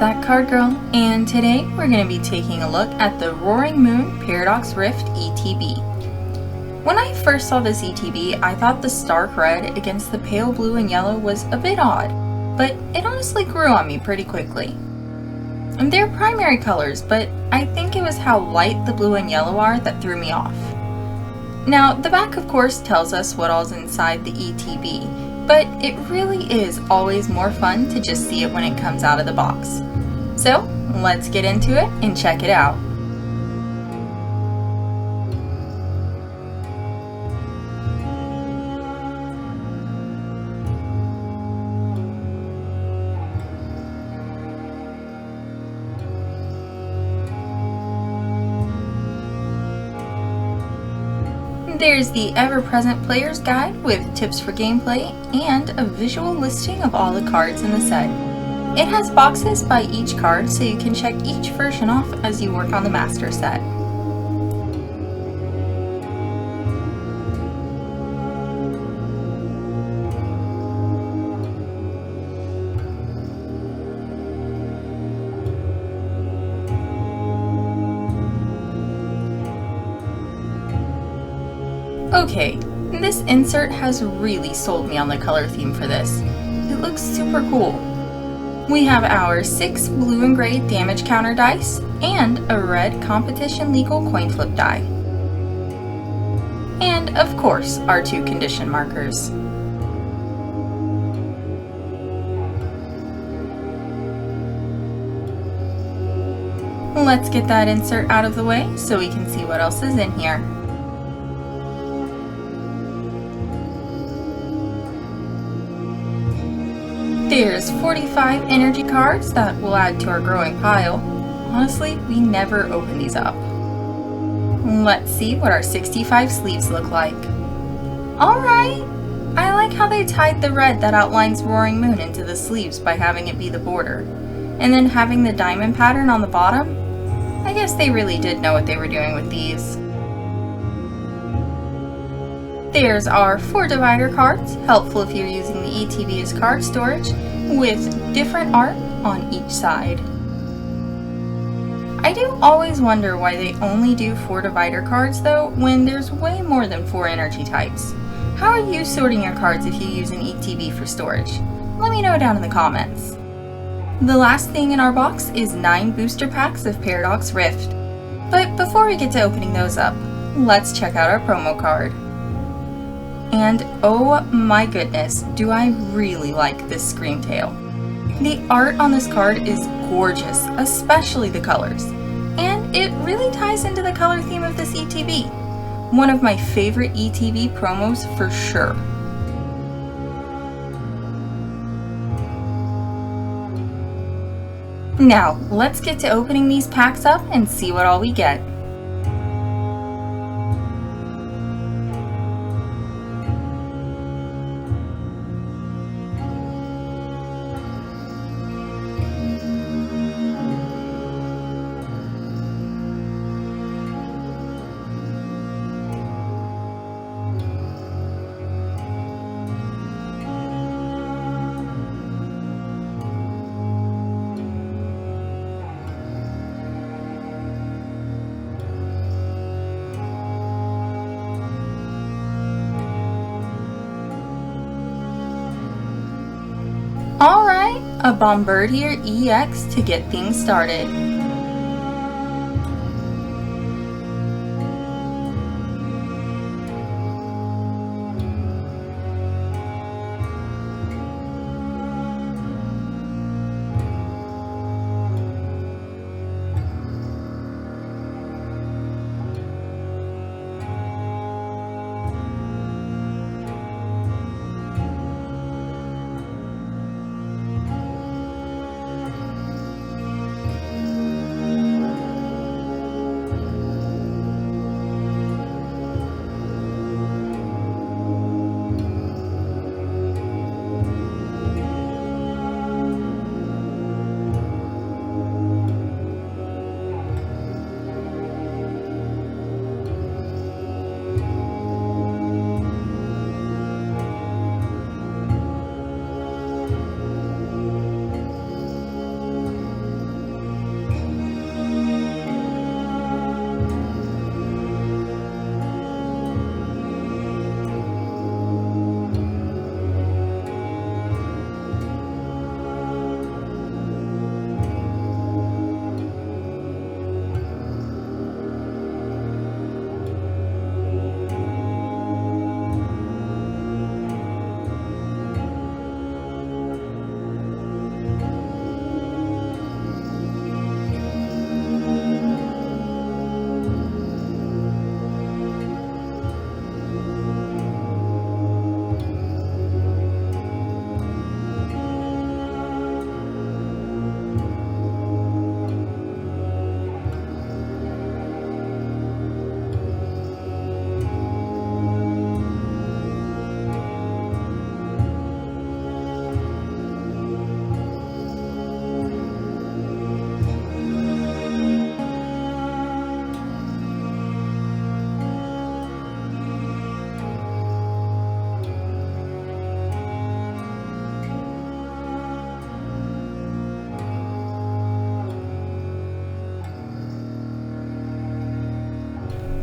that card girl, and today we're going to be taking a look at the Roaring Moon Paradox Rift ETB. When I first saw this ETB, I thought the stark red against the pale blue and yellow was a bit odd, but it honestly grew on me pretty quickly. And they're primary colors, but I think it was how light the blue and yellow are that threw me off. Now, the back of course tells us what all's inside the ETB, but it really is always more fun to just see it when it comes out of the box. So, let's get into it and check it out. There's the ever-present player's guide with tips for gameplay and a visual listing of all the cards in the set. It has boxes by each card so you can check each version off as you work on the master set. Okay, this insert has really sold me on the color theme for this. It looks super cool. We have our 6 blue and gray damage counter dice and a red competition legal coin flip die. And of course, our 2 condition markers. Let's get that insert out of the way so we can see what else is in here. There's 45 energy cards that we'll add to our growing pile. Honestly, we never open these up. Let's see what our 65 sleeves look like. Alright! I like how they tied the red that outlines Roaring Moon into the sleeves by having it be the border. And then having the diamond pattern on the bottom? I guess they really did know what they were doing with these. There's our 4 divider cards, helpful if you're using the ETB as card storage, with different art on each side. I do always wonder why they only do 4 divider cards though, when there's way more than 4 energy types. How are you sorting your cards if you use an ETB for storage? Let me know down in the comments. The last thing in our box is 9 booster packs of Paradox Rift. But before we get to opening those up, let's check out our promo card. And oh my goodness, do I really like this Screamtail. The art on this card is gorgeous, especially the colors. And it really ties into the color theme of this ETB. One of my favorite ETB promos for sure. Now, let's get to opening these packs up and see what all we get. Alright, a Bombardier EX to get things started.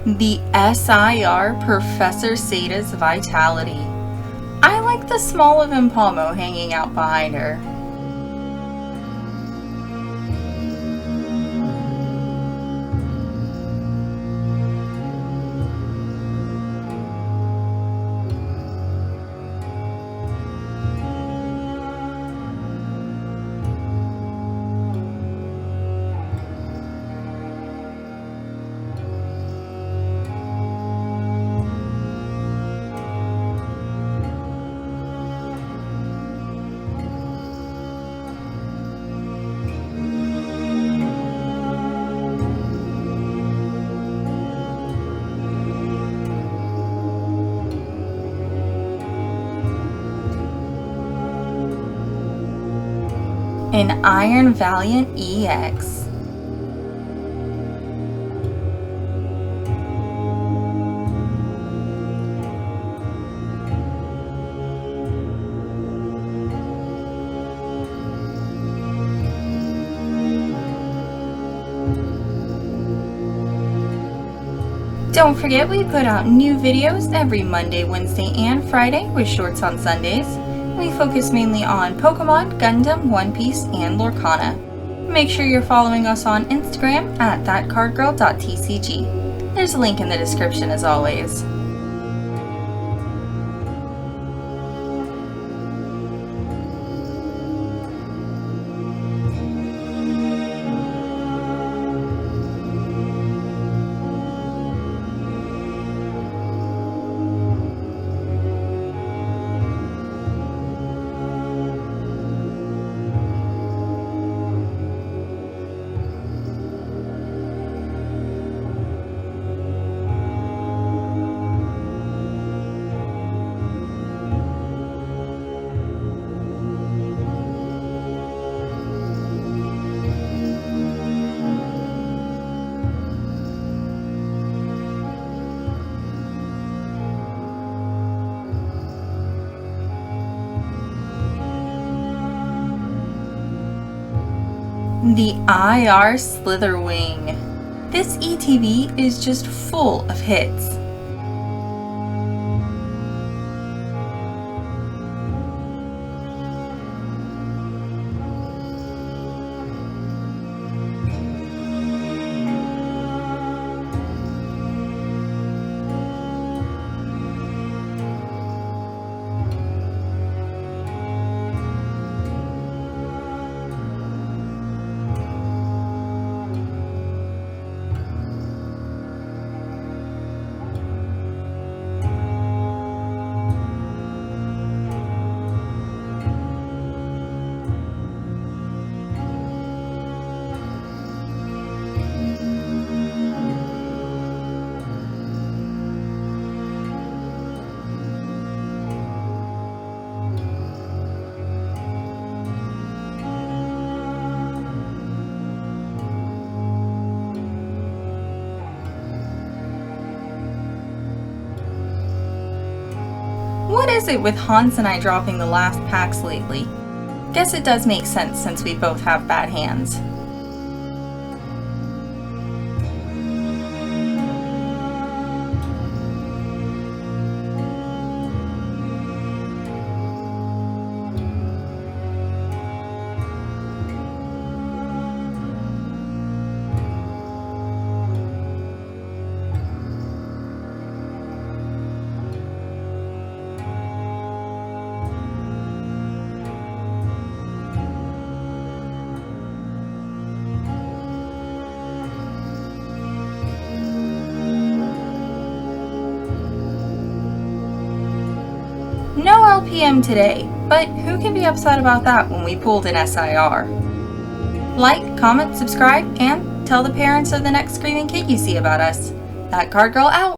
The SIR Professor Sada's Vitality. I like the small of Impalmo hanging out behind her. An Iron Valiant EX. Don't forget we put out new videos every Monday, Wednesday, and Friday with shorts on Sundays. We focus mainly on Pokemon, Gundam, One Piece, and Lorcana. Make sure you're following us on Instagram at thatcardgirl.tcg. There's a link in the description as always. The IR Slitherwing. This ETB is just full of hits. What is it with Hans and I dropping the last packs lately? Guess it does make sense since we both have bad hands. No LPM today, but who can be upset about that when we pulled an SIR? Like, comment, subscribe, and tell the parents of the next screaming kid you see about us. That Card Girl out!